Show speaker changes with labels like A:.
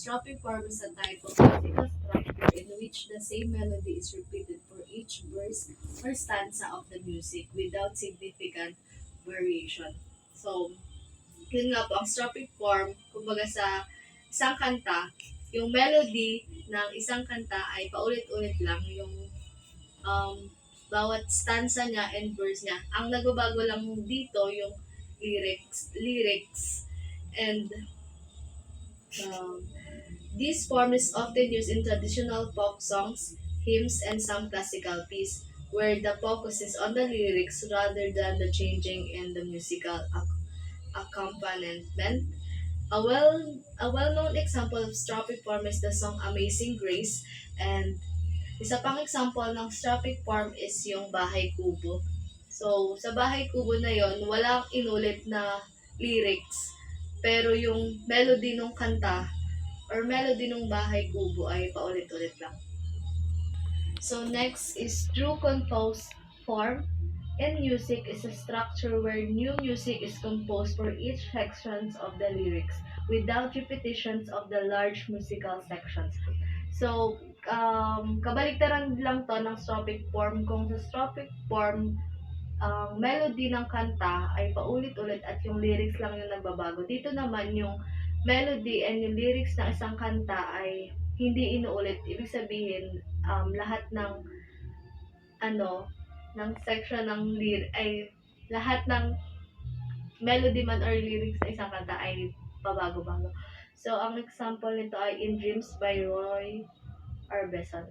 A: stropic form is a type of musical structure in which the same melody is repeated for each verse or stanza of the music without significant variation. So, yun nga po, ang stropic form, kumbaga sa isang kanta, yung melody ng isang kanta ay paulit-ulit lang yung um, bawat stanza niya and verse niya. Ang nagbabago lang dito yung lyrics and um, this form is often used in traditional folk songs, hymns, and some classical pieces, where the focus is on the lyrics rather than the changing in the musical accompaniment. A well-known example of stropic form is the song Amazing Grace, and isa pang example ng stropic form is yung Bahay Kubo. So, sa Bahay Kubo na yon, walang inulit na lyrics, pero yung melody nung kanta or melody ng Bahay Kubo ay paulit-ulit lang. So next is true composed form. In music is a structure where new music is composed for each sections of the lyrics without repetitions of the large musical sections. So, kabaliktaran lang to ng stropic form. Kung sa stropic form, ang melody ng kanta ay paulit-ulit at yung lyrics lang yung nagbabago. Dito naman yung melody and yung lyrics ng isang kanta ay hindi inuulit. Ibig sabihin, lahat ng ng section ng ay lahat ng melody man or lyrics ng isang kanta ay pabago-bago. So, ang example nito ay In Dreams by Roy Orbison.